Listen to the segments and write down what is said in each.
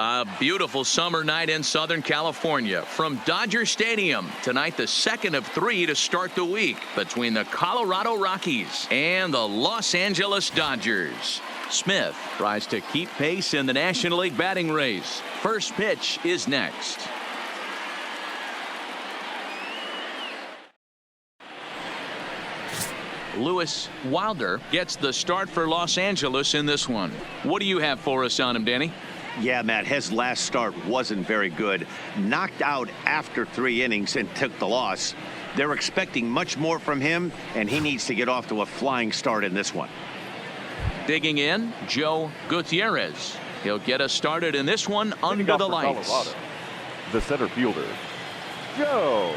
A beautiful summer night in Southern California. From Dodger Stadium, tonight the second of 3 to start the week between the Colorado Rockies and the Los Angeles Dodgers. Smith tries to keep pace in the National League batting race. First pitch is next. Lewis Wilder gets the start for Los Angeles in this one. What do you have for us on him, Danny? Yeah, Matt, his last start wasn't very good. Knocked out after 3 innings and took the loss. They're expecting much more from him, and he needs to get off to a flying start in this one. Digging in, Joe Gutierrez. He'll get us started in this one under the lights. Colorado, the center fielder, Joe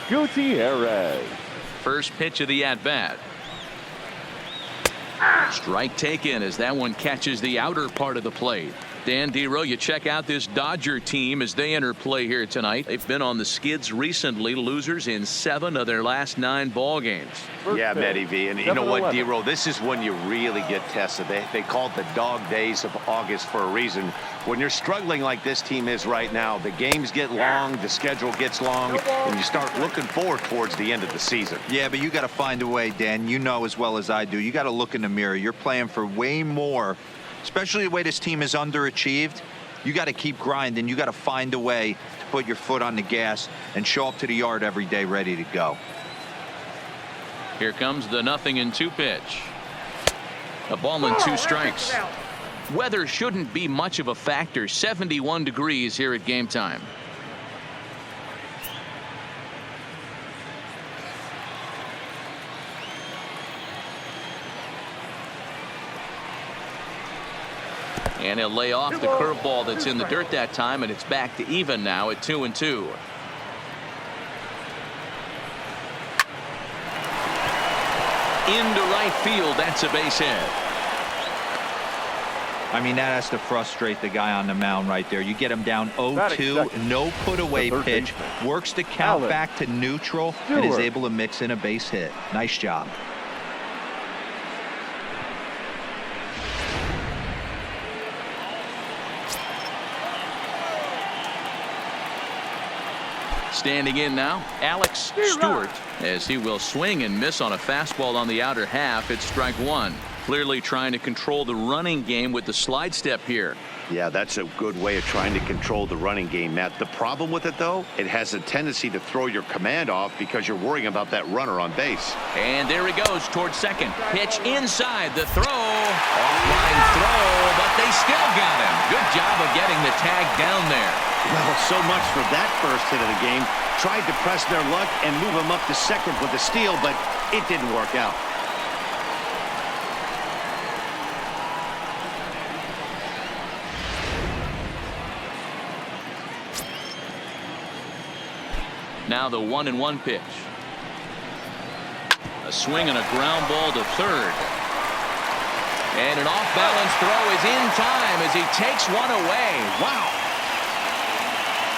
Gutierrez. First pitch of the at-bat. Strike taken as that one catches the outer part of the plate. Dan Dero, you check out this Dodger team as they enter play here tonight. They've been on the skids recently, losers in 7 of their last 9 ball games. Yeah, Matty V, and you know what, Dero, this is when you really get tested. They call it the dog days of August for a reason. When you're struggling like this team is right now, the games get long, the schedule gets long, and you start looking forward towards the end of the season. Yeah, but you got to find a way, Dan. You know as well as I do. You got to look in the mirror. You're playing for way more, especially the way this team is underachieved. You got to keep grinding. You got to find a way to put your foot on the gas and show up to the yard every day ready to go. Here comes the 0-2 pitch. A ball and 2 strikes. Weather shouldn't be much of a factor. 71 degrees here at game time. And he'll lay off the curveball that's in the dirt that time, and it's back to even now at 2-2. Into right field, that's a base hit. I mean, that has to frustrate the guy on the mound right there. You get him down 0-2, no put away pitch, works the count back to neutral, and is able to mix in a base hit. Nice job. Standing in now, Alex Stewart, as he will swing and miss on a fastball on the outer half. It's strike 1. Clearly trying to control the running game with the slide step here. Yeah, that's a good way of trying to control the running game, Matt. The problem with it, though, it has a tendency to throw your command off because you're worrying about that runner on base. And there he goes towards second. Pitch inside the throw. Offline throw, but they still got him. Good job of getting the tag down there. Well, so much for that first hit of the game. Tried to press their luck and move him up to second with a steal, but it didn't work out. Now the 1-1 pitch. A swing and a ground ball to third. And an off-balance throw is in time as he takes one away. Wow.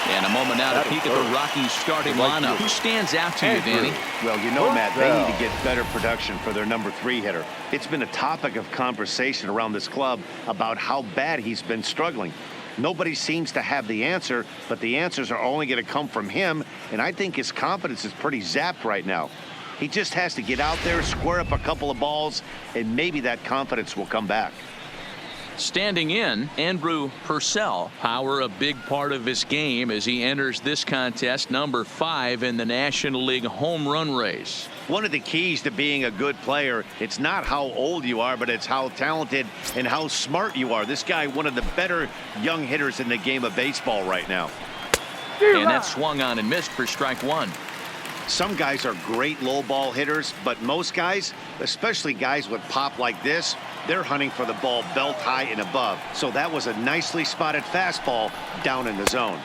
And a moment now to peek at the Rockies starting lineup. Who stands out to you, Danny? Well, you know, Matt, they need to get better production for their number 3 hitter. It's been a topic of conversation around this club about how bad he's been struggling. Nobody seems to have the answer, but the answers are only going to come from him, and I think his confidence is pretty zapped right now. He just has to get out there, square up a couple of balls, and maybe that confidence will come back. Standing in, Andrew Purcell. Power a big part of his game as he enters this contest, number 5 in the National League home run race. One of the keys to being a good player, it's not how old you are, but it's how talented and how smart you are. This guy, one of the better young hitters in the game of baseball right now. And that swung on and missed for strike 1. Some guys are great low ball hitters, but most guys, especially guys with pop like this, they're hunting for the ball belt high and above. So that was a nicely spotted fastball down in the zone.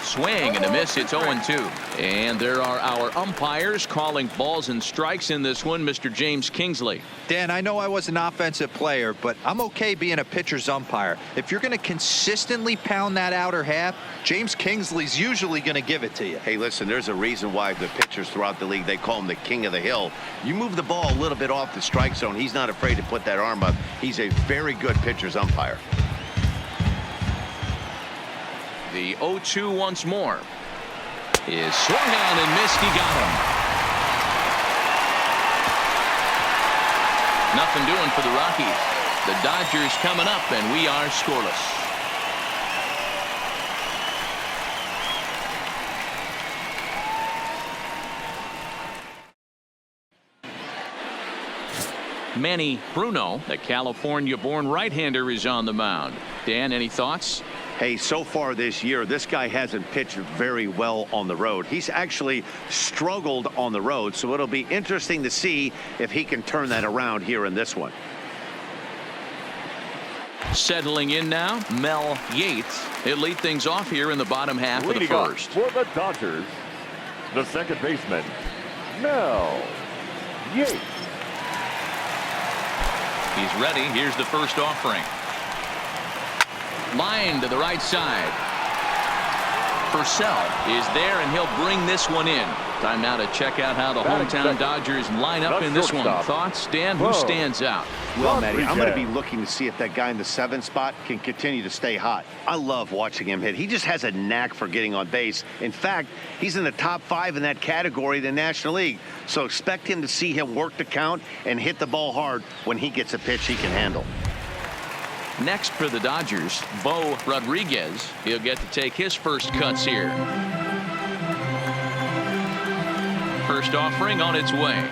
Swing and a miss. It's 0-2. And there are our umpires calling balls and strikes in this one. Mr. James Kingsley. Dan, I know I was an offensive player, but I'm okay being a pitcher's umpire. If you're going to consistently pound that outer half, James Kingsley's usually going to give it to you. Hey, listen, there's a reason why the pitchers throughout the league, they call him the king of the hill. You move the ball a little bit off the strike zone, he's not afraid to put that arm up. He's a very good pitcher's umpire. The 0-2 once more. Is swung on and missed. He got him. Nothing doing for the Rockies. The Dodgers coming up, and we are scoreless. Manny Bruno, the California-born right-hander, is on the mound. Dan, any thoughts? Hey, so far this year, this guy hasn't pitched very well on the road. He's actually struggled on the road, so it'll be interesting to see if he can turn that around here in this one. Settling in now, Mel Yates. He'll lead things off here in the bottom half of the first. For the Dodgers, the second baseman, Mel Yates. He's ready. Here's the first offering. Line to the right side. Purcell is there, and he'll bring this one in. Time now to check out how the hometown Dodgers line up in this one. Thoughts, Dan? Who stands out? Well, Matty, I'm going to be looking to see if that guy in the 7th spot can continue to stay hot. I love watching him hit. He just has a knack for getting on base. In fact, he's in the top 5 in that category in the National League. So expect him to see him work the count and hit the ball hard when he gets a pitch he can handle. Next for the Dodgers, Bo Rodriguez. He'll get to take his first cuts here. First offering on its way.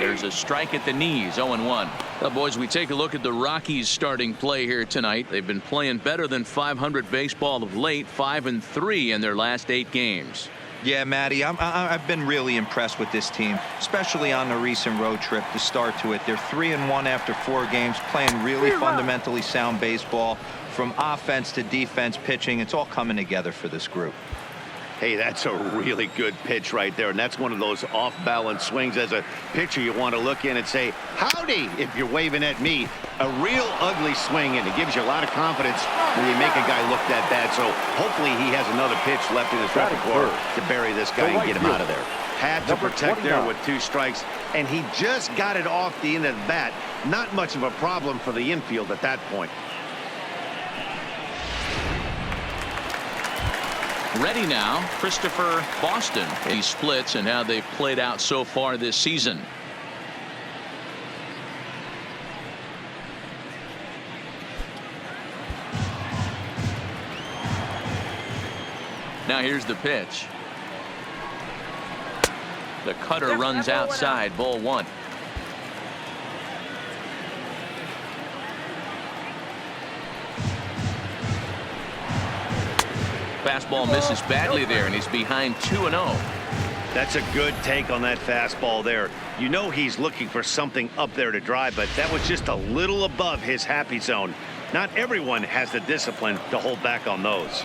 There's a strike at the knees, 0-1. Well, boys, we take a look at the Rockies starting play here tonight. They've been playing better than .500 baseball of late, 5-3 in their last 8 games. Yeah, Matty, I've been really impressed with this team, especially on the recent road trip to start to it. They're 3-1 after 4 games, playing really fundamentally sound baseball. From offense to defense, pitching, it's all coming together for this group. Hey, that's a really good pitch right there, and that's one of those off-balance swings. As a pitcher, you want to look in and say, howdy, if you're waving at me. A real ugly swing, and it gives you a lot of confidence when you make a guy look that bad. So hopefully he has another pitch left in his repertoire to bury this guy and get him out of there. Had to protect there with 2 strikes, and he just got it off the end of the bat. Not much of a problem for the infield at that point. Ready now, Christopher Boston. He splits and how they've played out so far this season. Now here's the pitch. The cutter runs outside, ball 1. Fastball misses badly there, and he's behind 2-0. That's a good take on that fastball there. You know he's looking for something up there to drive, but that was just a little above his happy zone. Not everyone has the discipline to hold back on those.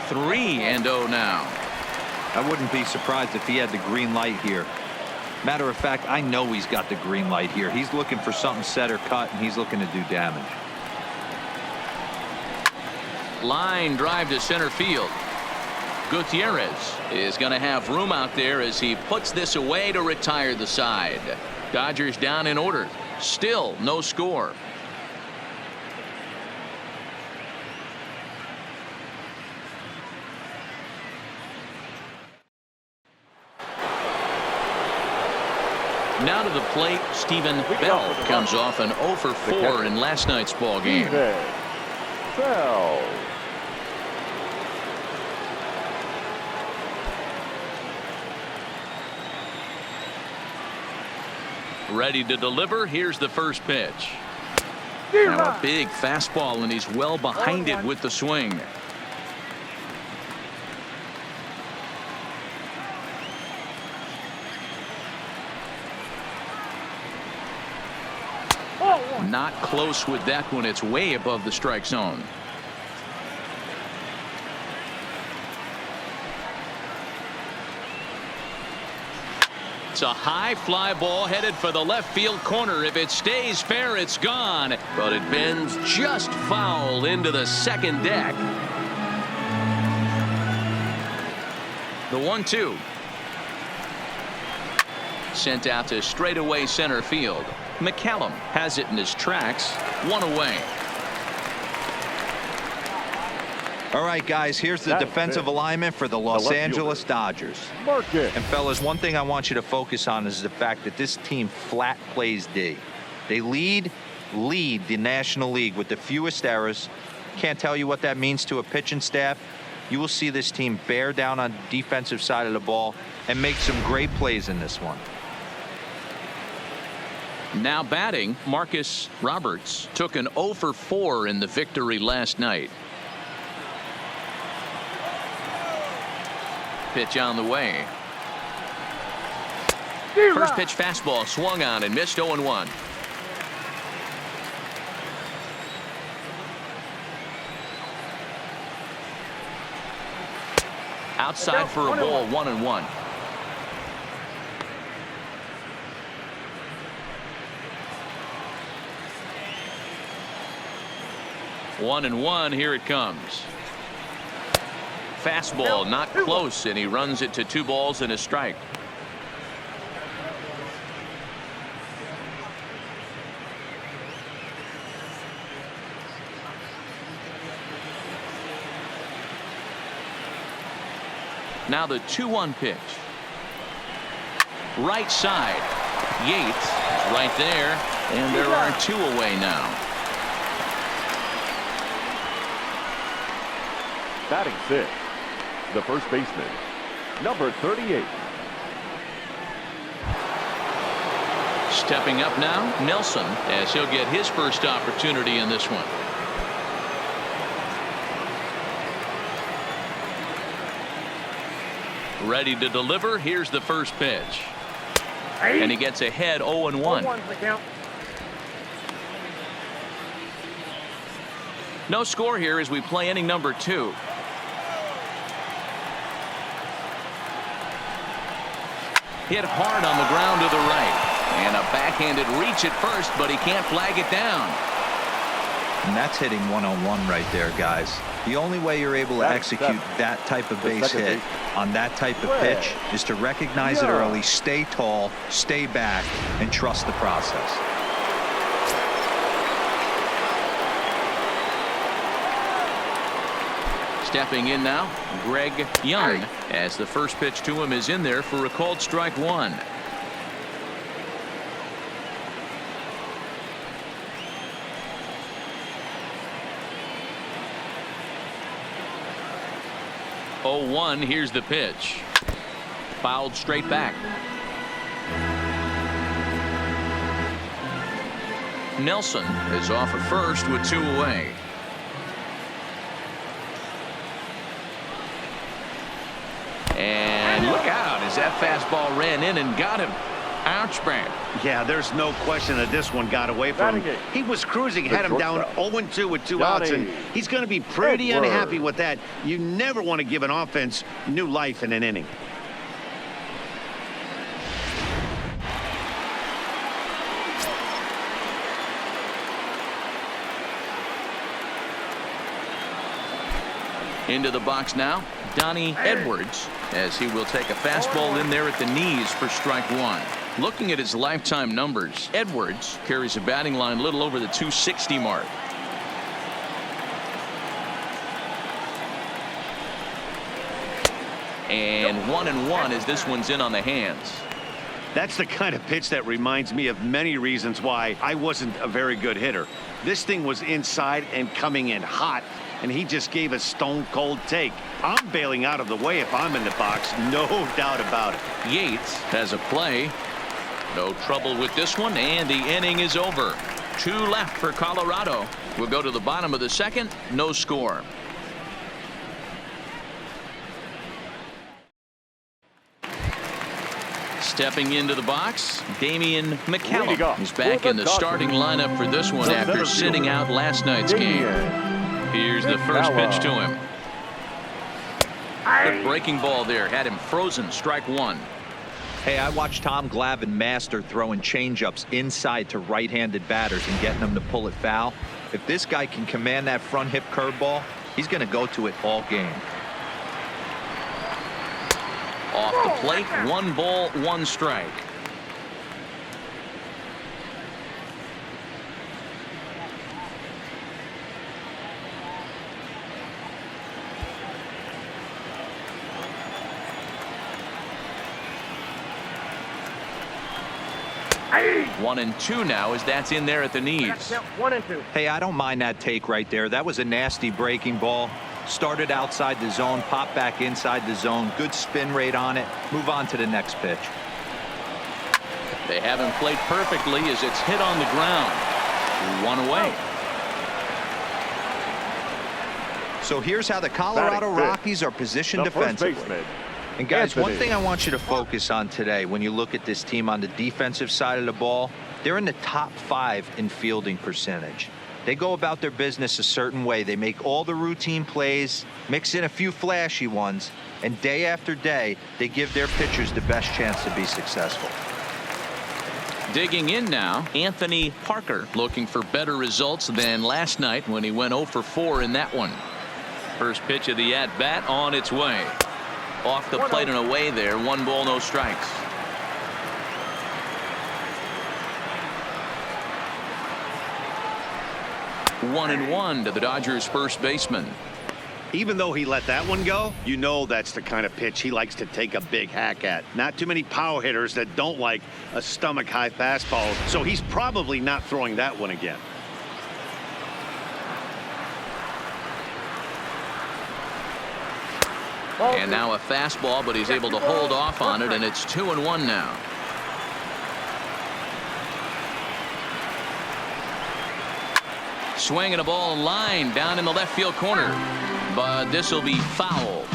3-0 now. I wouldn't be surprised if he had the green light here. Matter of fact, I know he's got the green light here. He's looking for something set or cut, and he's looking to do damage. Line drive to center field. Gutierrez is going to have room out there as he puts this away to retire the side. Dodgers down in order. Still no score. Now to the plate, Stephen Bell comes off an 0 for 4 in last night's ball game. Bell. Ready to deliver. Here's the first pitch. Now a big fastball, and he's well behind it with the swing. Not close with that one. It's way above the strike zone. It's a high fly ball headed for the left field corner. If it stays fair, it's gone, but it bends just foul into the second deck. The 1-2 sent out to straightaway center field. McCallum has it in his tracks. 1 away. All right, guys, here's the defensive alignment for the Los Angeles Dodgers. Mark it. And, fellas, one thing I want you to focus on is the fact that this team flat plays D. They lead the National League with the fewest errors. Can't tell you what that means to a pitching staff. You will see this team bear down on the defensive side of the ball and make some great plays in this one. Now batting, Marcus Roberts took an 0 for 4 in the victory last night. Pitch on the way. First pitch fastball swung on and missed 0-1. Outside for a ball, 1-1. One and one, here it comes. Fastball not close, and he runs it to 2 balls and a strike. Now the 2-1 pitch. Right side. Yates is right there, and there are 2 away now. Batting 6th, the first baseman, number 38. Stepping up now, Nelson, as he'll get his first opportunity in this one. Ready to deliver. Here's the first pitch. And he gets ahead 0-1. No score here as we play inning number 2. Hit hard on the ground to the right. And a backhanded reach at first, but he can't flag it down. And that's hitting 1-on-1 right there, guys. The only way you're able to execute that type of base hit on that type of pitch is to recognize it early, stay tall, stay back, and trust the process. Stepping in now, Greg Young, as the first pitch to him is in there for a called strike 1. Oh, 1, here's the pitch. Fouled straight back. Nelson is off at first with 2 away. And look out as that fastball ran in and got him. Ouch, man. Yeah, there's no question that this one got away from him. He was cruising, had him down 0-2 with 2 outs, and he's going to be pretty unhappy with that. You never want to give an offense new life in an inning. Into the box now, Donnie Edwards, as he will take a fastball in there at the knees for strike 1. Looking at his lifetime numbers, Edwards carries a batting line a little over the 260 mark. And 1-1 as this one's in on the hands. That's the kind of pitch that reminds me of many reasons why I wasn't a very good hitter. This thing was inside and coming in hot, and he just gave a stone-cold take. I'm bailing out of the way if I'm in the box, no doubt about it. Yates has a play. No trouble with this one, and the inning is over. 2 left for Colorado. We'll go to the bottom of the 2nd. No score. Stepping into the box, Damian McCallum is back in the starting lineup for this one after sitting out last night's game. Here's the first pitch to him. The breaking ball there had him frozen. Strike 1. Hey, I watched Tom Glavine master throwing changeups inside to right-handed batters and getting them to pull it foul. If this guy can command that front hip curveball, he's going to go to it all game. Off the plate, 1 ball, 1 strike. 1-2 now as that's in there at the knees. 1-2. Hey, I don't mind that take right there. That was a nasty breaking ball. Started outside the zone, popped back inside the zone. Good spin rate on it. Move on to the next pitch. They haven't played perfectly as it's hit on the ground. 1 away. So here's how the Colorado Rockies are positioned defensively. And guys, one thing I want you to focus on today when you look at this team on the defensive side of the ball, they're in the top 5 in fielding percentage. They go about their business a certain way. They make all the routine plays, mix in a few flashy ones, and day after day, they give their pitchers the best chance to be successful. Digging in now, Anthony Parker looking for better results than last night when he went 0 for 4 in that one. First pitch of the at-bat on its way. Off the plate and away there. 1 ball, no strikes. One and one to the Dodgers first baseman. Even though he let that one go, you know that's the kind of pitch he likes to take a big hack at. Not too many power hitters that don't like a stomach-high fastball, so he's probably not throwing that one again. And now a fastball, but he's able to hold off on it, and it's 2-1 now. Swinging a ball line down in the left field corner, but this will be foul.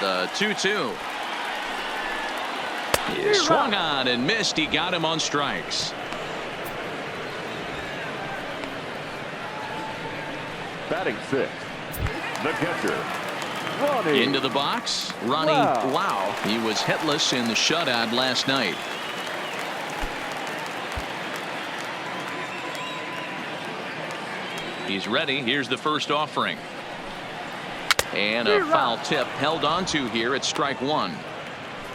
The 2-2 is swung on and missed. He got him on strikes. Batting 6th, the catcher, Ronnie. Into the box, Ronnie. Wow, he was hitless in the shutout last night. He's ready. Here's the first offering. And a foul tip held onto here at strike 1.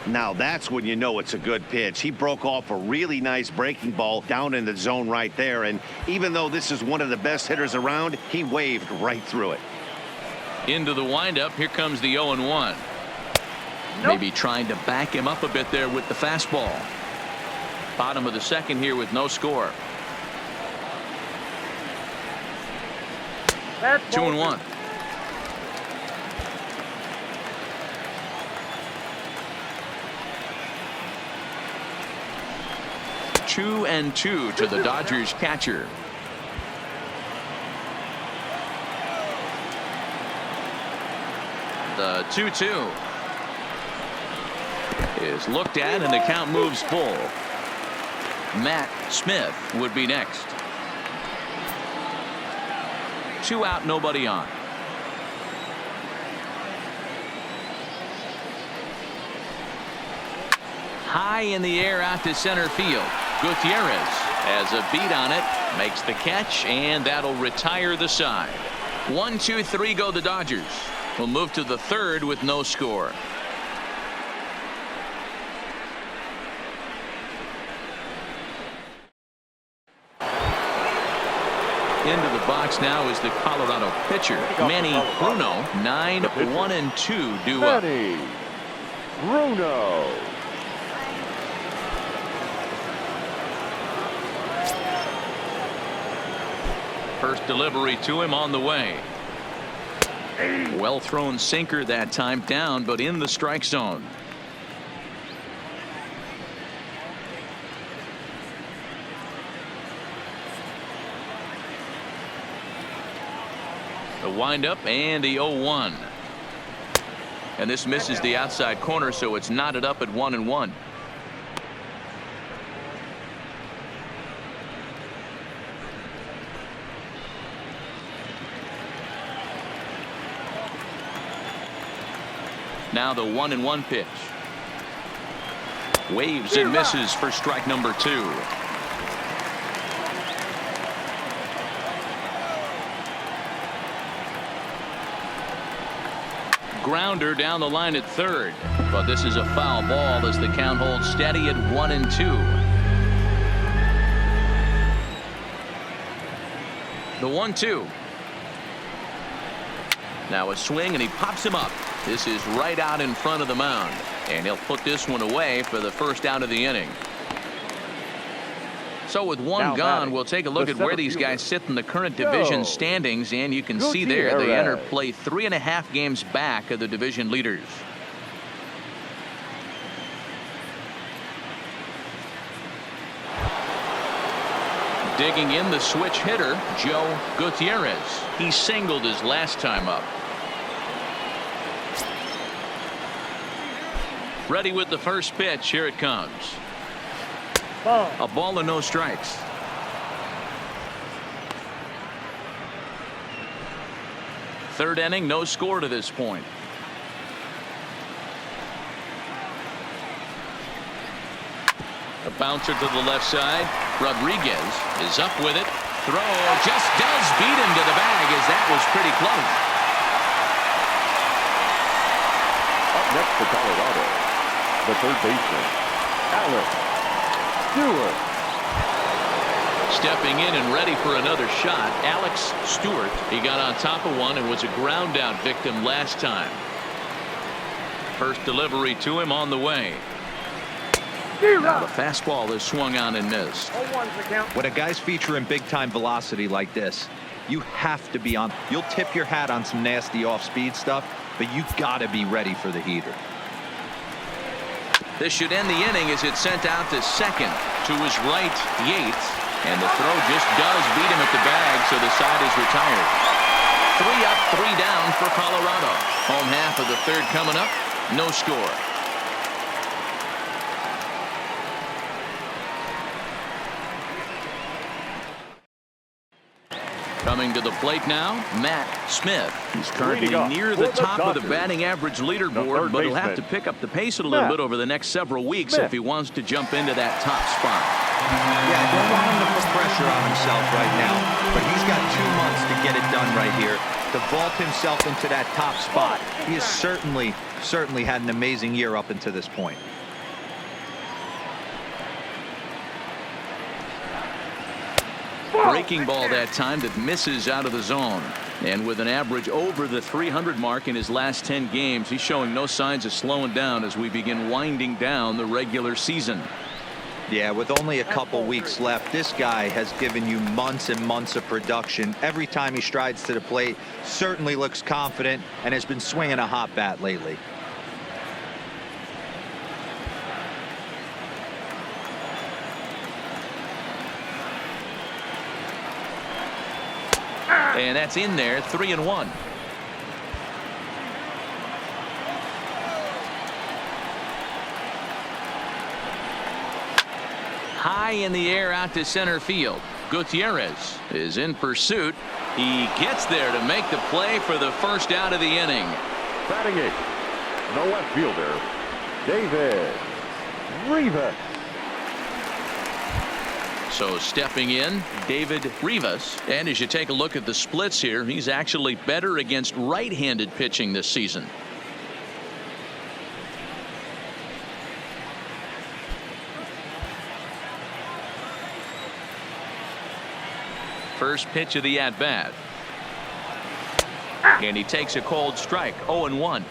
Now that's when you know it's a good pitch. He broke off a really nice breaking ball down in the zone right there, and even though this is one of the best hitters around, he waved right through it. Into the windup. Here comes the 0-1. Maybe trying to back him up a bit there with the fastball. Bottom of the second here with no score. 2-1. Two and 2 to the Dodgers catcher. The 2-2 is looked at, and the count moves full. Matt Smith would be next. 2 out, nobody on. High in the air out to center field. Gutierrez has a beat on it, makes the catch, and that'll retire the side. 1, 2, 3 go the Dodgers. We'll move to the third with no score. Into the box now is the Colorado pitcher, Manny Bruno. 9-1-2 due up. Manny Bruno. First delivery to him on the way. Well thrown sinker that time, down but in the strike zone. The windup and the 0-1. And this misses the outside corner, so it's knotted up at 1-1. Now the 1-1 pitch. Waves and misses for strike number 2. Grounder down the line at third, but this is a foul ball as the count holds steady at 1-2. The 1-2 Now a swing, and he pops him up. This is right out in front of the mound, and he'll put this one away for the first out of the inning. So with one Now gone, batting, we'll take a look the at where center these fielder. guys sit in the current division standings, and you can see there they enter play 3.5 games back of the division leaders. Digging in, the switch hitter, Joe Gutierrez. He singled his last time up. Ready with the first pitch. Here it comes. A ball and no strikes. Third inning, no score to this point. A bouncer to the left side. Rodriguez is up with it. Throw just does beat him to the bag, as that was pretty close. Up next for Colorado, the third baseman, Alex Stewart. Stepping in and ready for another shot, Alex Stewart. He got on top of one and was a ground out victim last time. First delivery to him on the way. Now the fastball is swung on and missed. When a guy's featuring big-time velocity like this, you have to be on. You'll tip your hat on some nasty off-speed stuff, but you gotta be ready for the heater. This should end the inning as it's sent out to second. To his right, Yates. And the throw just does beat him at the bag, so the side is retired. 3 up, 3 down for Colorado. Home half of the third coming up. No score. Coming to the plate now, Matt Smith. He's currently near the top of the batting average leaderboard, but he'll have to pick up the pace a little bit over the next several weeks if he wants to jump into that top spot. Yeah, I don't want him to put pressure on himself right now, but he's got 2 months to get it done right here to vault himself into that top spot. He has certainly had an amazing year up until this point. Breaking ball that time that misses out of the zone. And with an average over the 300 mark in his last 10 games, he's showing no signs of slowing down as we begin winding down the regular season. Yeah, with only a couple weeks left, this guy has given you months and months of production. Every time he strides to the plate, certainly looks confident and has been swinging a hot bat lately. And that's in there, 3-1. High in the air out to center field. Gutierrez is in pursuit. He gets there to make the play for the first out of the inning. Batting eighth, the left fielder, David Rivas. So stepping in, David Rivas. And as you take a look at the splits here, he's actually better against right-handed pitching this season. First pitch of the at-bat. And he takes a cold strike, 0-1.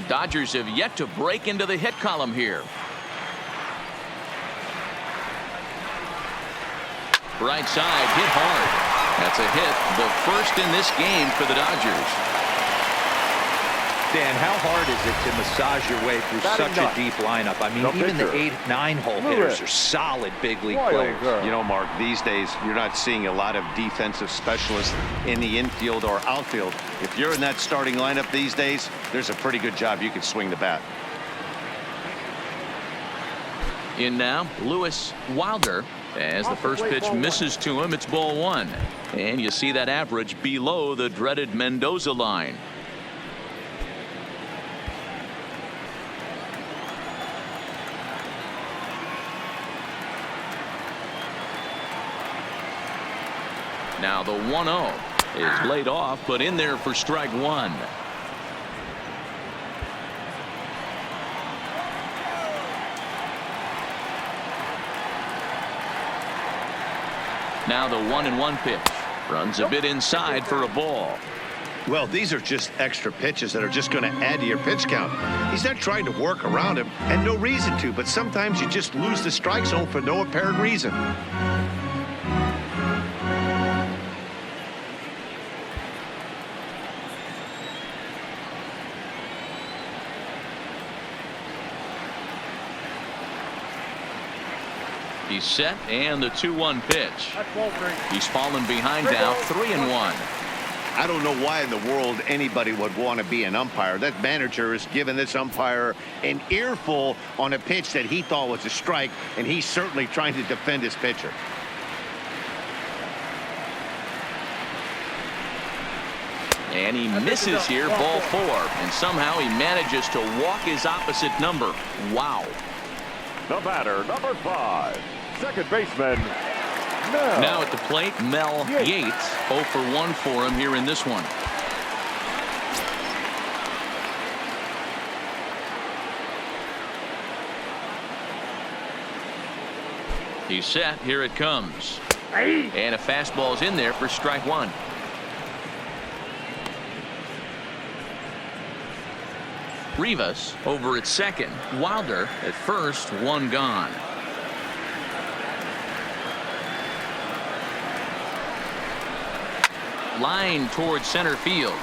Dodgers have yet to break into the hit column here. Right side, hit hard. That's a hit, the first in this game for the Dodgers. Dan, how hard is it to massage your way through such a deep lineup? I mean, even the 8, 9-hole hitters are solid big league players. You know, Mark, these days you're not seeing a lot of defensive specialists in the infield or outfield. If you're in that starting lineup these days, there's a pretty good job you can swing the bat. In now, Lewis Wilder. As the first pitch misses to him, it's ball 1. And you see that average below the dreaded Mendoza line. Now the 1-0 is laid off, but in there for strike 1. Now the 1-1 pitch. Runs a bit inside for a ball. Well, these are just extra pitches that are just going to add to your pitch count. He's not trying to work around him, and no reason to, but sometimes you just lose the strike zone for no apparent reason. He's set, and the 2-1 pitch. He's fallen behind now, 3-1. I don't know why in the world anybody would want to be an umpire. That manager has given this umpire an earful on a pitch that he thought was a strike, and he's certainly trying to defend his pitcher. And he misses here, ball 4, and somehow he manages to walk his opposite number. Wow. The batter, number 5, second baseman, Mel. Now at the plate, Mel Yates. 0 for 1 for him here in this one. He's set. Here it comes. And a fastball's in there for strike 1. Rivas over at second. Wilder at first. 1 gone. Line towards center field.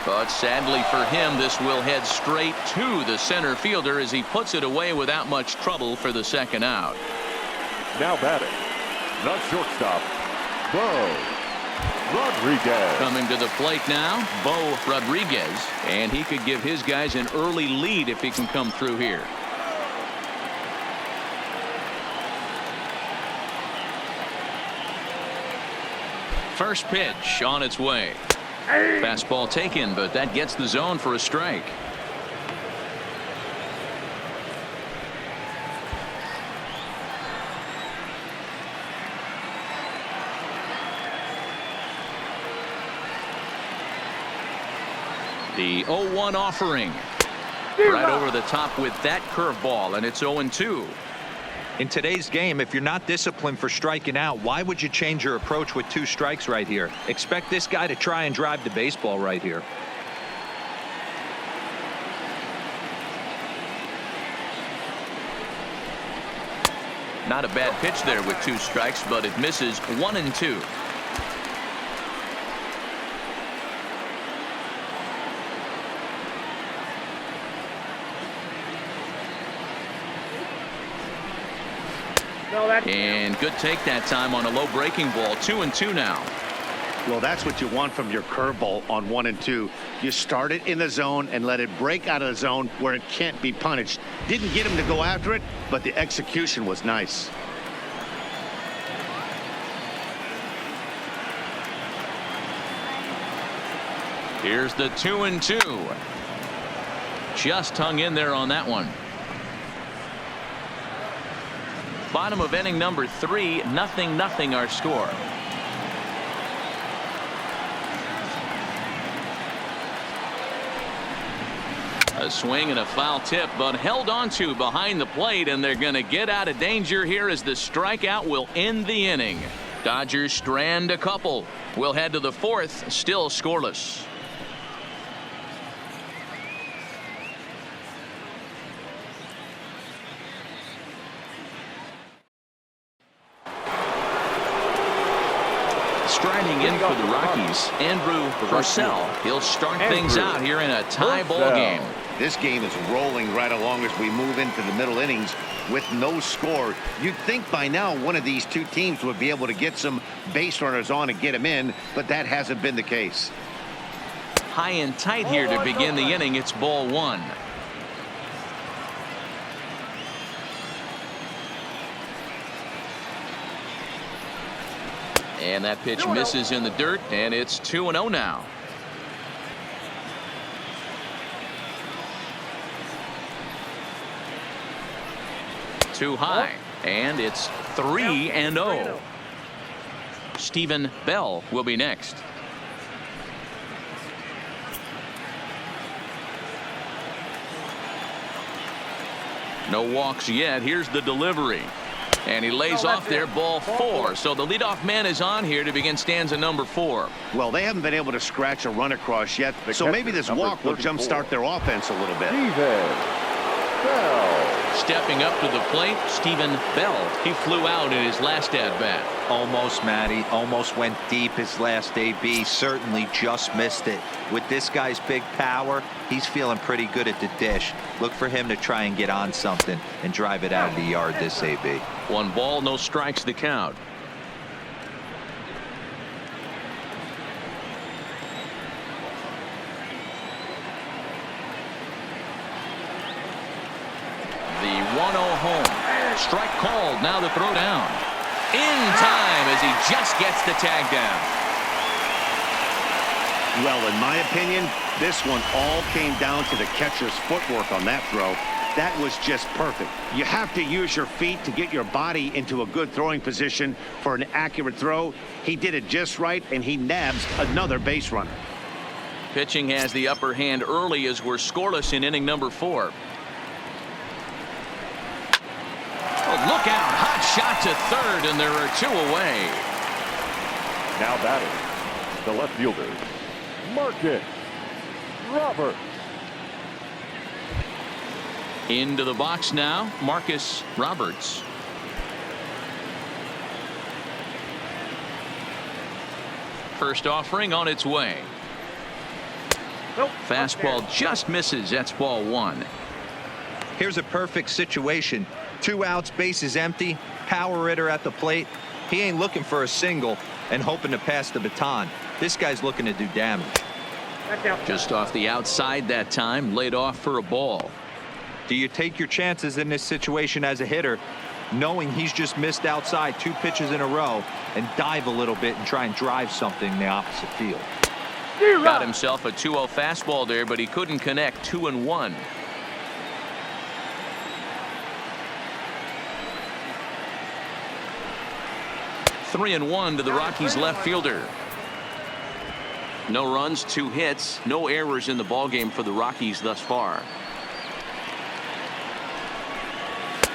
But sadly for him, this will head straight to the center fielder as he puts it away without much trouble for the second out. Now batting, the shortstop, Bo Rodriguez. Coming to the plate now, Bo Rodriguez, and he could give his guys an early lead if he can come through here. First pitch on its way. Fastball taken, but that gets the zone for a strike. The 0-1 offering. Right over the top with that curveball, and it's 0-2. In today's game, if you're not disciplined for striking out, why would you change your approach with 2 strikes right here? Expect this guy to try and drive the baseball right here. Not a bad pitch there with 2 strikes, but it misses 1-2. And good take that time on a low breaking ball. 2-2 now. Well, that's what you want from your curveball on 1 and 2. You start it in the zone and let it break out of the zone where it can't be punished. Didn't get him to go after it, but the execution was nice. Here's the 2-2. Just hung in there on that one. Bottom of inning number 3, 0-0 our score. A swing and a foul tip, but held onto behind the plate, and they're going to get out of danger here as the strikeout will end the inning. Dodgers strand a couple. We'll head to the 4th, still scoreless. Striding in for the Rockies, Andrew Purcell. He'll start things out here in a tie ball game. This game is rolling right along as we move into the middle innings with no score. You'd think by now one of these 2 teams would be able to get some base runners on and get them in, but that hasn't been the case. High and tight here to begin the inning. It's ball 1. And that pitch misses in the dirt, and it's 2-0 now. Too high, and it's 3-0. Stephen Bell will be next. No walks yet. Here's the delivery. And he lays off there, ball 4. So the leadoff man is on here to begin stanza number 4. Well, they haven't been able to scratch a run across yet, so maybe this walk will jumpstart their offense a little bit. Stepping up to the plate, Stephen Bell. He flew out in his last at-bat. Almost, Matty. Almost went deep his last AB. Certainly just missed it. With this guy's big power, he's feeling pretty good at the dish. Look for him to try and get on something and drive it out of the yard this AB. 1 ball, no strikes the count. The 1-0 home. Strike called. Now the throw down. In time as he just gets the tag down. Well, in my opinion, this one all came down to the catcher's footwork on that throw. That was just perfect. You have to use your feet to get your body into a good throwing position for an accurate throw. He did it just right, and he nabs another base runner. Pitching has the upper hand early as we're scoreless in inning number 4. Oh, look out. Hot shot to third, and there are 2 away. Now batting, the left fielder, Marcus Roberts. Into the box now, Marcus Roberts. First offering on its way. Fastball just misses. That's ball 1. Here's a perfect situation. 2 outs, bases empty, power hitter at the plate. He ain't looking for a single and hoping to pass the baton. This guy's looking to do damage. Just off the outside that time, laid off for a ball. Do you take your chances in this situation as a hitter, knowing he's just missed outside 2 pitches in a row, and dive a little bit and try and drive something in the opposite field? Got himself a 2-0 fastball there, but he couldn't connect. 2-1. Three and 1 to the Rockies left fielder. No runs, 2 hits, no errors in the ballgame for the Rockies thus far.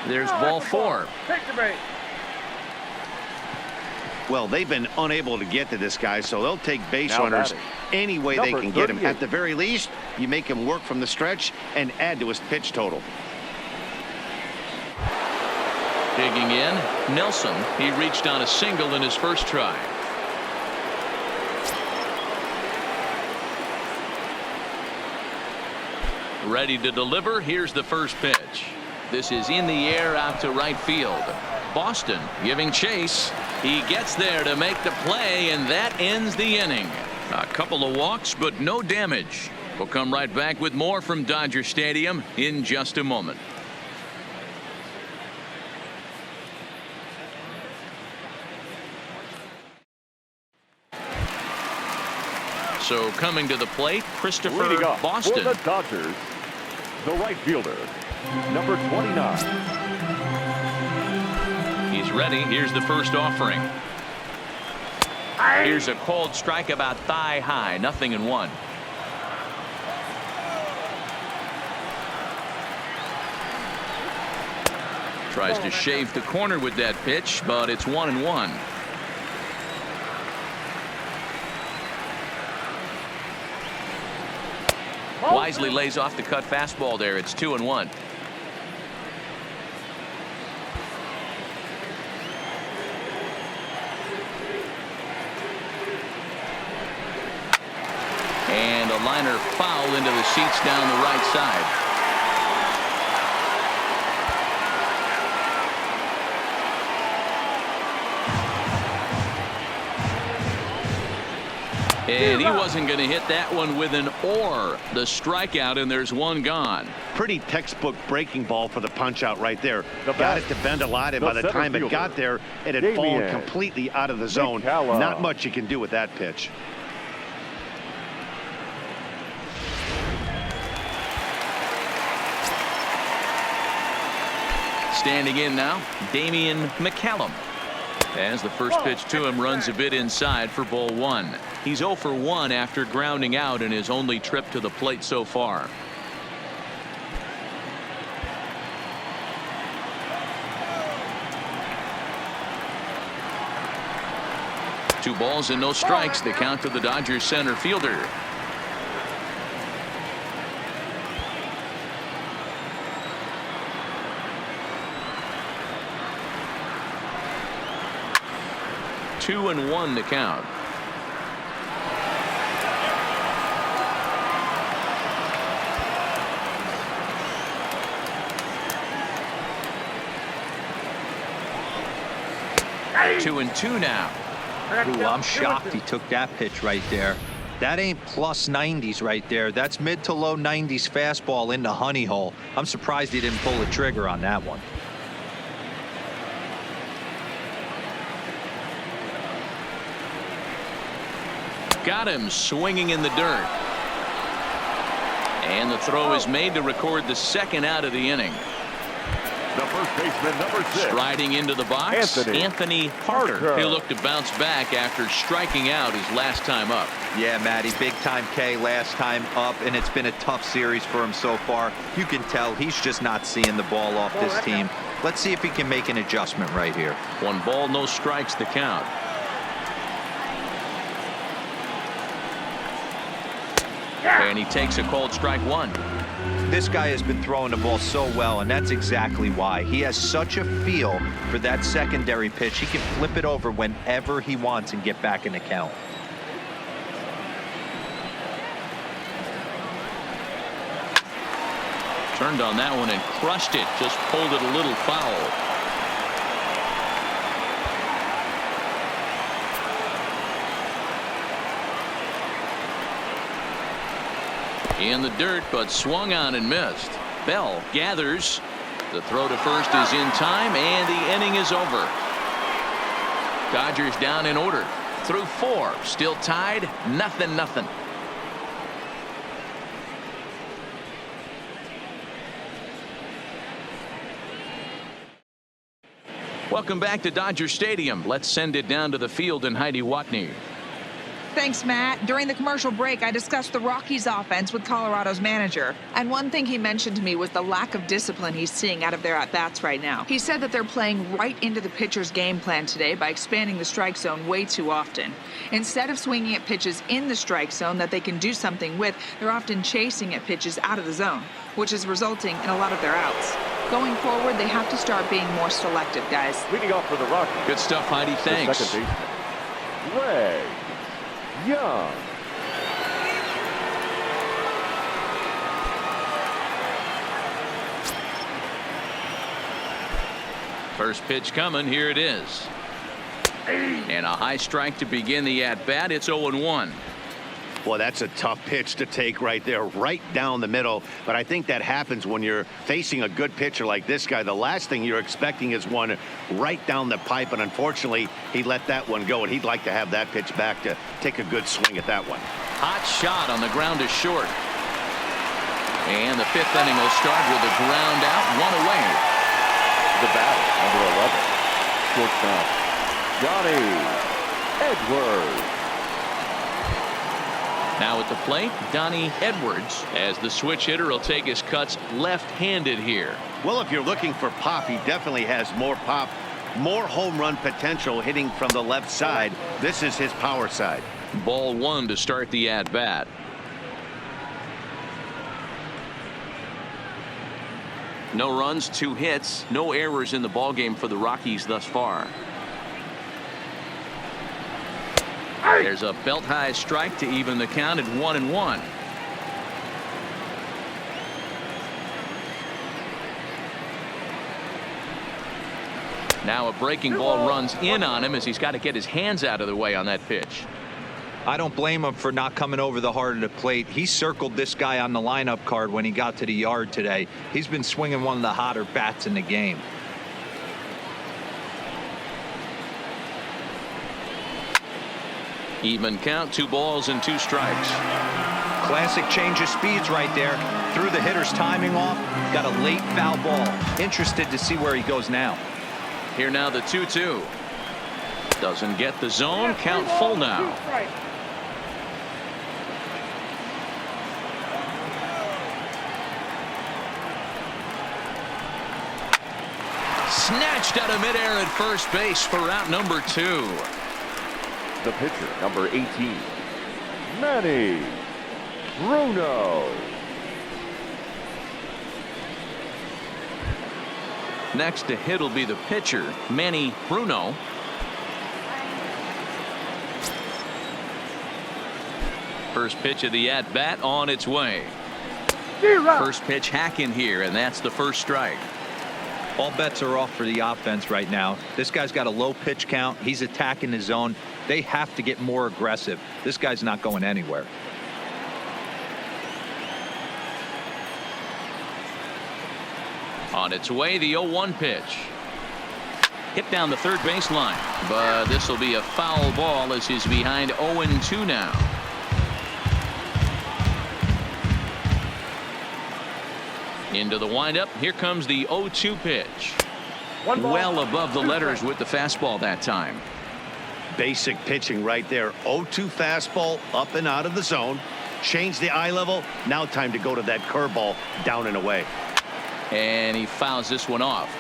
There's ball 4. Well, they've been unable to get to this guy, so they'll take base runners any way they can get him. At the very least, you make him work from the stretch and add to his pitch total. Digging in, Nelson. He reached on a single in his first try. Ready to deliver. Here's the first pitch. This is in the air out to right field. Boston giving chase. He gets there to make the play, and that ends the inning. A couple of walks, but no damage. We'll come right back with more from Dodger Stadium in just a moment. So coming to the plate, Christopher Boston. For the Dodgers, the right fielder, number 29. He's ready. Here's the first offering. Here's a called strike about thigh high. 0-1. Tries to shave the corner with that pitch, but it's 1-1. Wisely lays off the cut fastball there. It's 2-1. And a liner foul into the seats down the right side. And he wasn't going to hit that one with an or. The strikeout, and there's one gone. Pretty textbook breaking ball for the punch out right there. Got it to bend a lot, and by the time it got there, it had fallen completely out of the zone. Not much you can do with that pitch. Standing in now, Damian McCallum. As the first pitch to him runs a bit inside for ball 1. He's 0 for 1 after grounding out in his only trip to the plate so far. 2 balls and no strikes. The count to the Dodgers center fielder. Two and 1 to count. Two and 2 now. Ooh, I'm shocked he took that pitch right there. That ain't plus 90s right there. That's mid to low 90s fastball in the honey hole. I'm surprised he didn't pull the trigger on that one. Got him swinging in the dirt. And the throw is made to record the second out of the inning. The first baseman, number 6. Striding into the box, Anthony Harker. He'll look to bounce back after striking out his last time up. Yeah, Matty, big time K last time up, and it's been a tough series for him so far. You can tell he's just not seeing the ball off this team. Let's see if he can make an adjustment right here. 1 ball, no strikes the count. And he takes a called strike 1. This guy has been throwing the ball so well, and that's exactly why. He has such a feel for that secondary pitch. He can flip it over whenever he wants and get back in the count. Turned on that one and crushed it. Just pulled it a little foul. In the dirt, but swung on and missed. Bell gathers. The throw to first is in time, and the inning is over. Dodgers down in order. Through 4. Still tied. 0-0. Welcome back to Dodger Stadium. Let's send it down to the field and Heidi Watney. Thanks, Matt. During the commercial break, I discussed the Rockies offense with Colorado's manager. And one thing he mentioned to me was the lack of discipline he's seeing out of their at-bats right now. He said that they're playing right into the pitcher's game plan today by expanding the strike zone way too often. Instead of swinging at pitches in the strike zone that they can do something with, they're often chasing at pitches out of the zone, which is resulting in a lot of their outs. Going forward, they have to start being more selective, guys. Leading off for the Rockies. Good stuff, Heidi. Thanks. The second baseman, Ray Young. First pitch coming. Here it is. And a high strike to begin the at-bat. It's 0-1. Boy, that's a tough pitch to take right there, right down the middle. But I think that happens when you're facing a good pitcher like this guy. The last thing you're expecting is one right down the pipe, and unfortunately, he let that one go, and he'd like to have that pitch back to take a good swing at that one. Hot shot on the ground is short. And the 5th inning will start with a ground out, 1 away. The batter, number 11, shortstop, Johnny Edwards. Now at the plate, Donnie Edwards, as the switch hitter will take his cuts left-handed here. Well, if you're looking for pop, he definitely has more pop, more home run potential hitting from the left side. This is his power side. Ball 1 to start the at-bat. No runs, 2 hits, no errors in the ballgame for the Rockies thus far. There's a belt-high strike to even the count at 1-1. Now a breaking ball runs in on him as he's got to get his hands out of the way on that pitch. I don't blame him for not coming over the heart of the plate. He circled this guy on the lineup card when he got to the yard today. He's been swinging one of the hotter bats in the game. Even count, 2 balls and 2 strikes. Classic change of speeds right there. Threw the hitter's timing off. Got a late foul ball. Interested to see where he goes now. Here now the 2-2. Doesn't get the zone. Count full now. Snatched out of midair at first base for out number 2. The pitcher, number 18, Manny Bruno. Next to hit will be the pitcher, Manny Bruno. First pitch of the at-bat on its way. First pitch hacking here, and that's the first strike. All bets are off for the offense right now. This guy's got a low pitch count. He's attacking his zone. They have to get more aggressive. This guy's not going anywhere. On its way, the 0-1 pitch. Hit down the third baseline, but this will be a foul ball as he's behind 0-2 now. Into the windup. Here comes the 0-2 pitch. Well above the letters with the fastball that time. Basic pitching right there. 0-2 fastball up and out of the zone. Change the eye level. Now time to go to that curveball down and away. And he fouls this one off.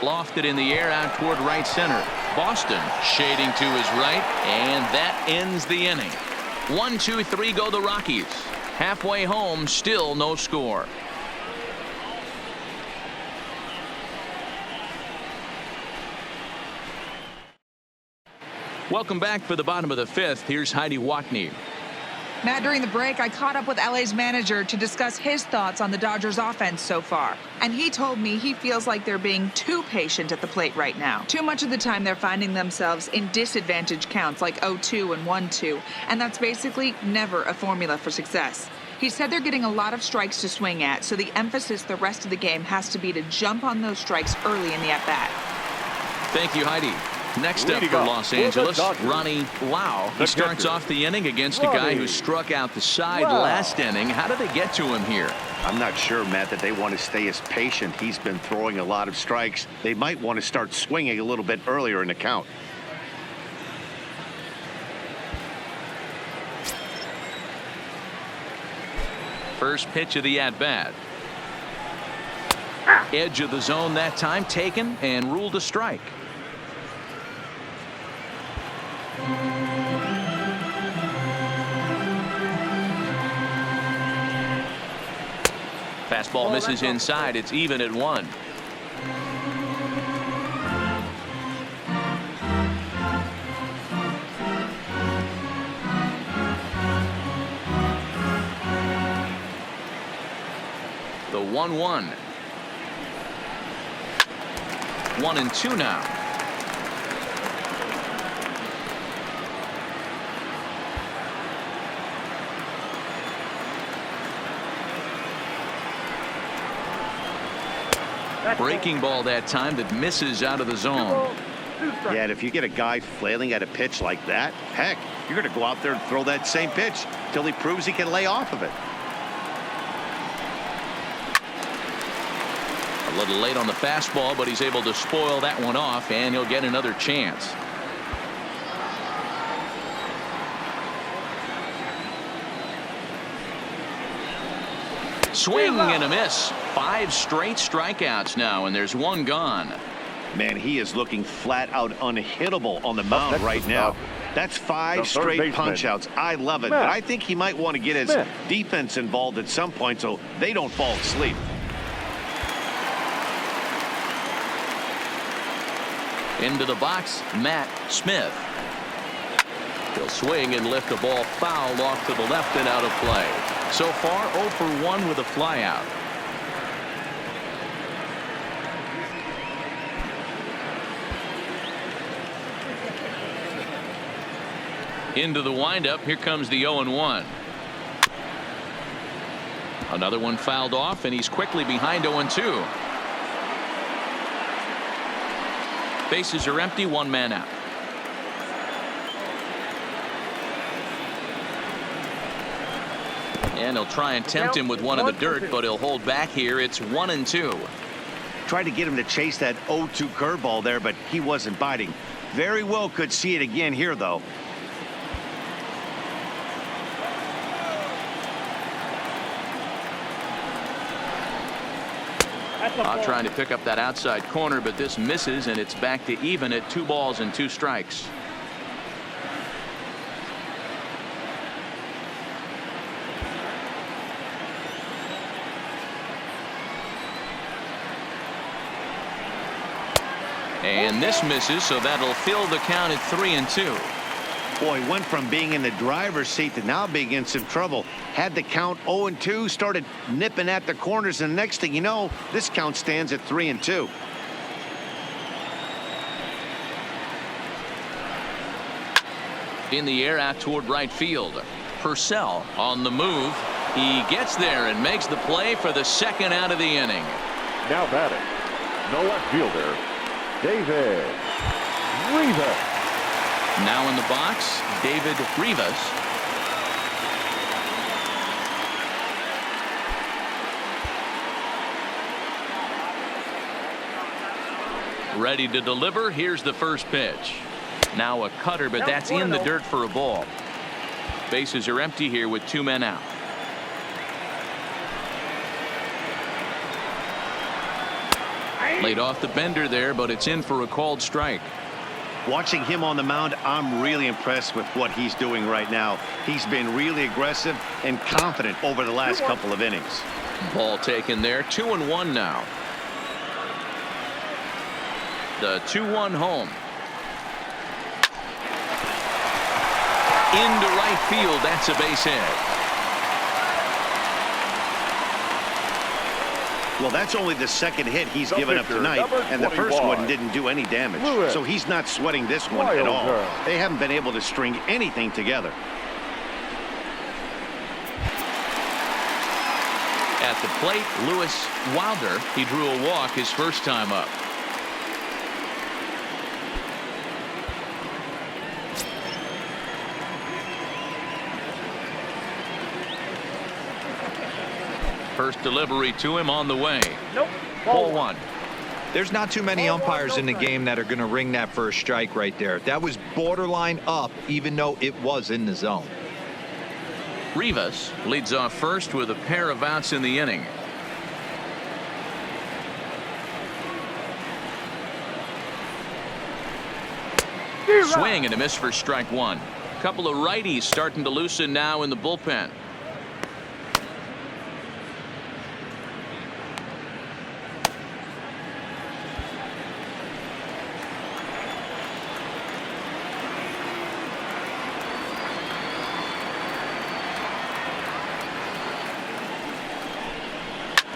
Lofted in the air out toward right center. Boston shading to his right, and that ends the inning. 1, 2, 3 go the Rockies. Halfway home, still no score. Welcome back for the bottom of the fifth. Here's Heidi Watney. Matt, during the break, I caught up with LA's manager to discuss his thoughts on the Dodgers offense so far. And he told me he feels like they're being too patient at the plate right now. Too much of the time they're finding themselves in disadvantage counts like 0-2 and 1-2. And that's basically never a formula for success. He said they're getting a lot of strikes to swing at, so the emphasis the rest of the game has to be to jump on those strikes early in the at-bat. Thank you, Heidi. Next up for Los Angeles, Ronnie Lau. He starts off the inning against a guy who struck out the side last inning. How did they get to him here? I'm not sure, Matt, that they want to stay as patient. He's been throwing a lot of strikes. They might want to start swinging a little bit earlier in the count. First pitch of the at-bat. Edge of the zone that time taken and ruled a strike. Fastball misses inside. It's even at 1. The 1-1. 1-2 now. Breaking ball that time that misses out of the zone. Yeah, and if you get a guy flailing at a pitch like that, heck, you're going to go out there and throw that same pitch till he proves he can lay off of it. A little late on the fastball, but he's able to spoil that one off, and he'll get another chance. Swing and a miss. 5 straight strikeouts now, and there's 1 gone. Man, he is looking flat out unhittable on the mound right now. That's 5 straight punch-outs. I love it, but I think he might want to get his defense involved at some point so they don't fall asleep. Into the box, Matt Smith. He'll swing and lift the ball foul off to the left and out of play. So far, 0 for 1 with a flyout. Into the windup. Here comes the 0-1. Another one fouled off, and he's quickly behind 0-2. Bases are empty, 1 man out. And he'll try and tempt him with one in the dirt, but he'll hold back here. It's 1-2. Tried to get him to chase that 0-2 curveball there, but he wasn't biting. Very well could see it again here, though. Trying to pick up that outside corner, but this misses, and it's back to even at 2 balls and 2 strikes. And this misses, so that'll fill the count at 3-2. Boy, went from being in the driver's seat to now being in some trouble. Had the count 0-2, started nipping at the corners, and next thing you know, this count stands at 3-2. In the air out toward right field. Purcell on the move. He gets there and makes the play for the second out of the inning. Now batting, the left fielder, David Rivas. Now in the box, David Rivas. Ready to deliver. Here's the first pitch. Now a cutter, but that's in the dirt for a ball. Bases are empty here with 2 men out. Laid off the bender there, but it's in for a called strike. Watching him on the mound, I'm really impressed with what he's doing right now. He's been really aggressive and confident over the last couple of innings. Ball taken there. 2-1 now. The 2-1 home. Into right field. That's a base hit. Well, that's only the second hit he's given up tonight, and the first one didn't do any damage. So he's not sweating this one at all. They haven't been able to string anything together. At the plate, Lewis Wilder. He drew a walk his first time up. First delivery to him on the way. Nope. Ball 1. There's not too many umpires in the game that are going to ring that first strike right there. That was borderline up, even though it was in the zone. Rivas leads off first with a pair of outs in the inning. Swing and a miss for strike 1. A couple of righties starting to loosen now in the bullpen.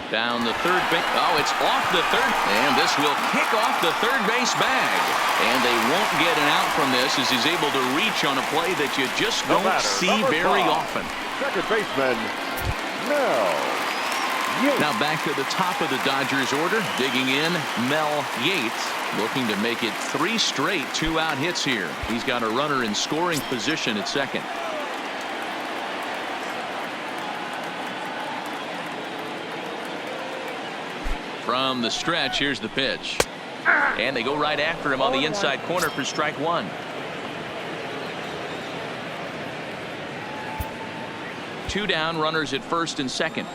Down the third base. Oh, it's off the third. And this will kick off the third base bag. And they won't get an out from this as he's able to reach on a play that you just don't see very often. Second baseman, Now back to the top of the Dodgers order. Digging in, Mel Yates. Looking to make it 3 straight 2-out hits here. He's got a runner in scoring position at second. From the stretch, here's the pitch. And they go right after him on the inside corner for strike 1. 2 down, runners at first and second.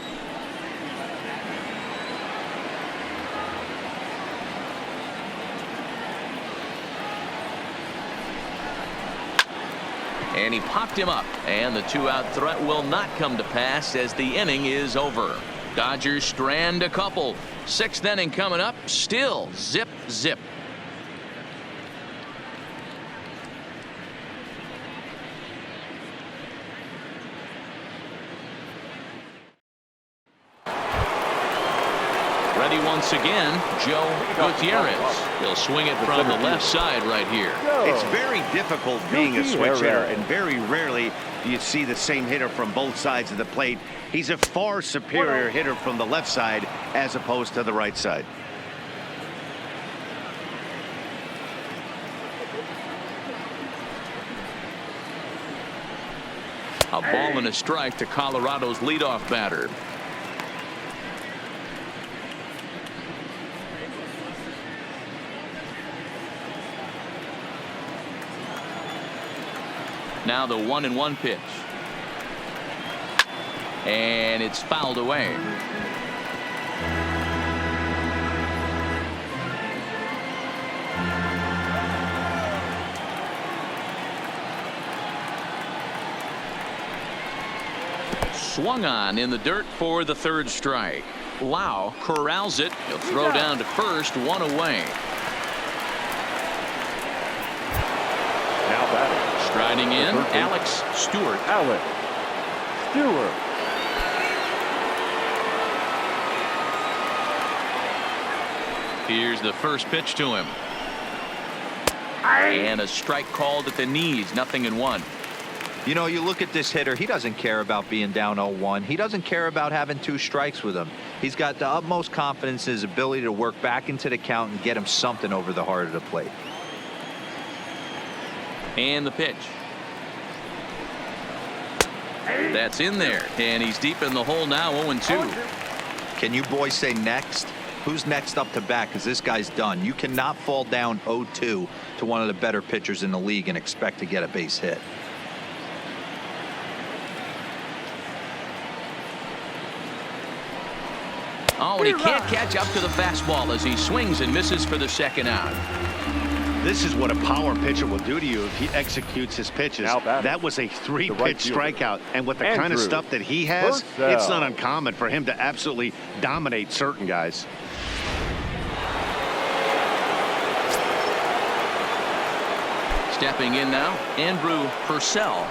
And he popped him up, and the 2-out threat will not come to pass as the inning is over. Dodgers strand a couple. 6th inning coming up. Still zip zip. Ready once again, Joe Gutierrez. He'll swing it from the left side right here. It's very difficult being a switch hitter, and very rarely do you see the same hitter from both sides of the plate. He's a far superior hitter from the left side as opposed to the right side. A ball and a strike to Colorado's leadoff batter. Now the 1-1 pitch. And it's fouled away. Swung on in the dirt for the third strike. Lau corrals it. He'll throw down to first, one away. Now batting. Striding in, Alex Stewart. Alex Stewart. Here's the first pitch to him. And a strike called at the knees, 0-1. You know, you look at this hitter, he doesn't care about being down 0-1. He doesn't care about having 2 strikes with him. He's got the utmost confidence in his ability to work back into the count and get him something over the heart of the plate. And the pitch. That's in there. And he's deep in the hole now, 0-2. Can you boys say next? Who's next up to bat? Because this guy's done. You cannot fall down 0-2 to one of the better pitchers in the league and expect to get a base hit. Oh, and he can't catch up to the fastball as he swings and misses for the second out. This is what a power pitcher will do to you if he executes his pitches. That was a 3-pitch strikeout. And with the kind of stuff that he has, it's not uncommon for him to absolutely dominate certain guys. Stepping in now, Andrew Purcell.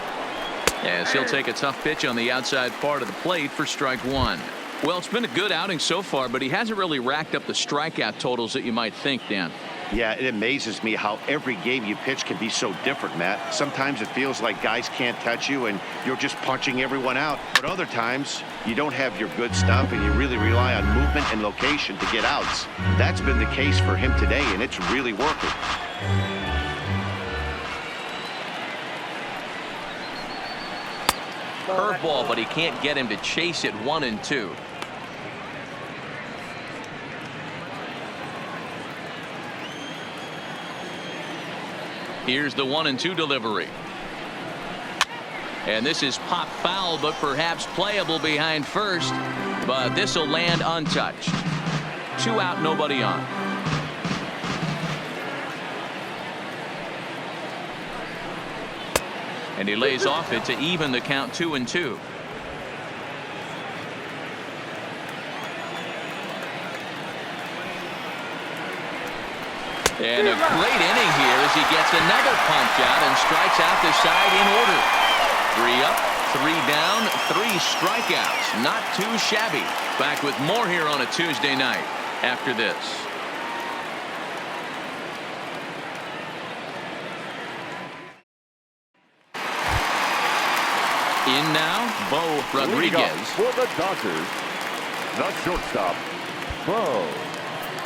As he'll take a tough pitch on the outside part of the plate for strike one. Well, it's been a good outing so far, but he hasn't really racked up the strikeout totals that you might think, Dan. Yeah, it amazes me how every game you pitch can be so different, Matt. Sometimes it feels like guys can't touch you and you're just punching everyone out. But other times, you don't have your good stuff and you really rely on movement and location to get outs. That's been the case for him today, and it's really working. Curveball, but he can't get him to chase it 1-2. Here's the 1-2 delivery. And this is pop foul, but perhaps playable behind first. But this will land untouched. 2 out, nobody on. And he lays off it to even the count 2-2. And a great inning here as he gets another punch out and strikes out the side in order. 3 up, 3 down, 3 strikeouts. Not too shabby. Back with more here on a Tuesday night after this. In now, Bo Rodriguez. For the Dodgers, the shortstop, Bo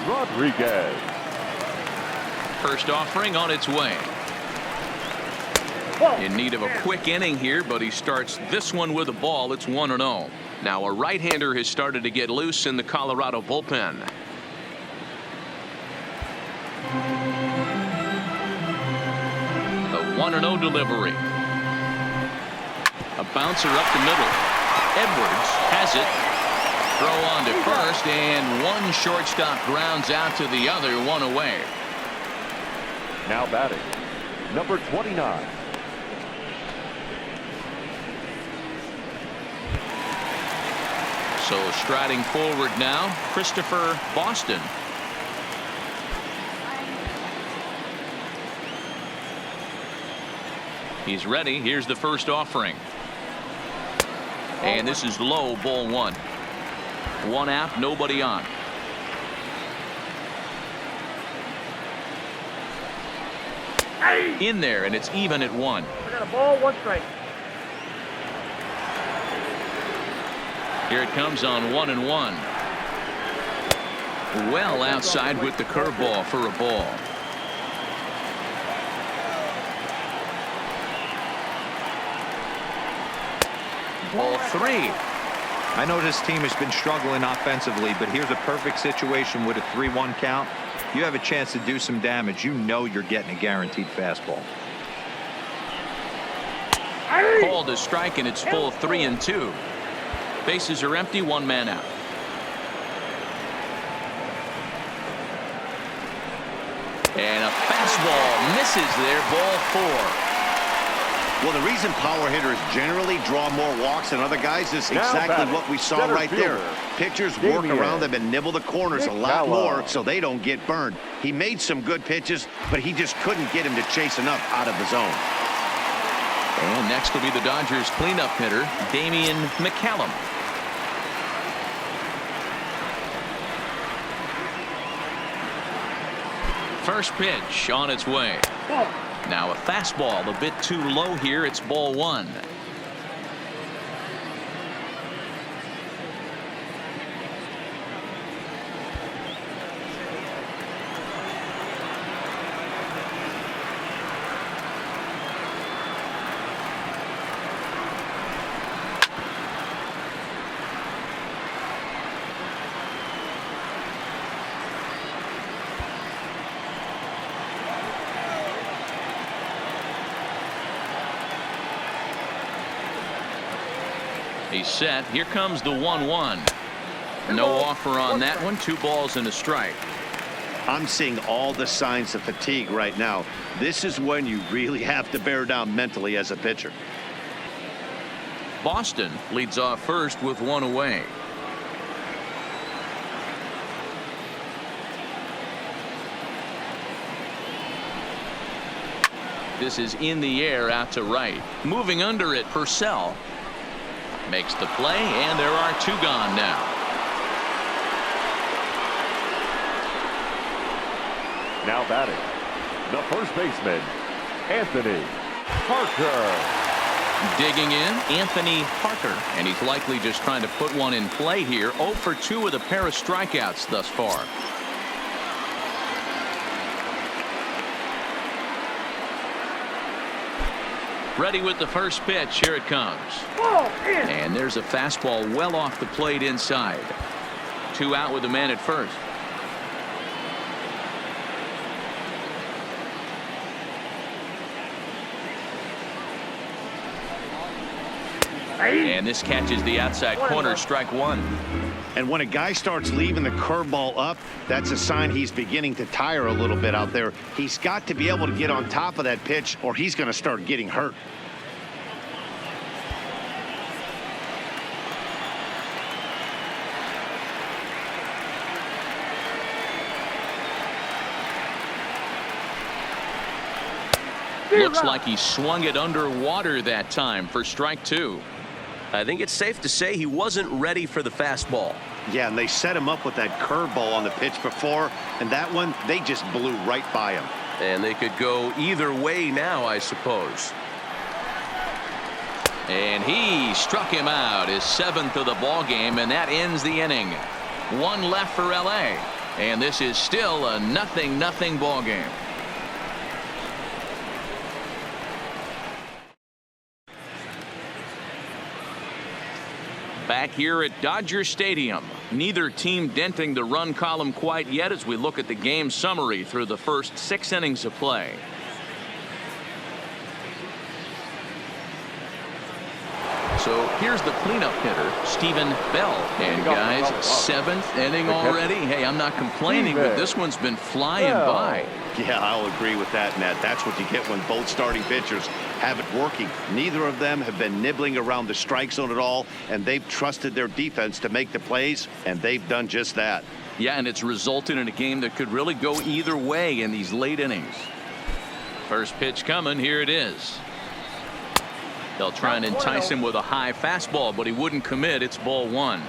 Rodriguez. First offering on its way. In need of a quick inning here, but he starts this one with a ball. It's 1-0. Now a right-hander has started to get loose in the Colorado bullpen. The 1-0 delivery. A bouncer up the middle. Edwards has it. Throw on to first, and one shortstop grounds out to the other, 1 away. Now batting, number 29. So striding forward now, Christopher Boston. He's ready. Here's the first offering. And this is low, ball 1. 1 out, nobody on. In there, and it's even at 1. We got a ball, 1 strike. Here it comes on 1-1. Well outside with the curveball for a ball. Ball 3. I know this team has been struggling offensively, but here's a perfect situation with a 3-1 count. You have a chance to do some damage. You know you're getting a guaranteed fastball. Called a strike, and it's full 3-2. Bases are empty, 1 man out. And a fastball misses there, ball 4. Well, the reason power hitters generally draw more walks than other guys is exactly what we saw right there. Pitchers work around them and nibble the corners a lot more so they don't get burned. He made some good pitches, but he just couldn't get him to chase enough out of the zone. And next will be the Dodgers cleanup hitter, Damian McCallum. First pitch on its way. Now a fastball a bit too low here. It's ball one. He's set. Here comes the 1-1. No offer on that one. 2 balls and a strike. I'm seeing all the signs of fatigue right now. This is when you really have to bear down mentally as a pitcher. Boston leads off first with 1 away. This is in the air out to right. Moving under it, Purcell. Makes the play, and there are 2 gone now. Now batting, the first baseman, Anthony Parker. Digging in, Anthony Parker, and he's likely just trying to put one in play here. 0 for 2 with a pair of strikeouts thus far. Ready with the first pitch. Here it comes. And there's a fastball well off the plate inside. 2 out with the man at first. And this catches the outside corner. Strike 1. And when a guy starts leaving the curveball up, that's a sign he's beginning to tire a little bit out there. He's got to be able to get on top of that pitch or he's going to start getting hurt. Looks like he swung it underwater that time for strike 2. I think it's safe to say he wasn't ready for the fastball. Yeah, and they set him up with that curveball on the pitch before, and that one, they just blew right by him. And they could go either way now, I suppose. And he struck him out, his 7th of the ball game, and that ends the inning. 1 left for LA, and this is still a 0-0 ball game. Back here at Dodger Stadium, neither team denting the run column quite yet as we look at the game summary through the first 6 innings of play. So here's the cleanup hitter, Stephen Bell. And guys, 7th inning already. Hey, I'm not complaining, but this one's been flying by. Yeah, I'll agree with that, Matt. That's what you get when both starting pitchers have it working. Neither of them have been nibbling around the strike zone at all, and they've trusted their defense to make the plays, and they've done just that. Yeah, and it's resulted in a game that could really go either way in these late innings. First pitch coming. Here it is. They'll try and entice him with a high fastball, but he wouldn't commit. It's ball 1.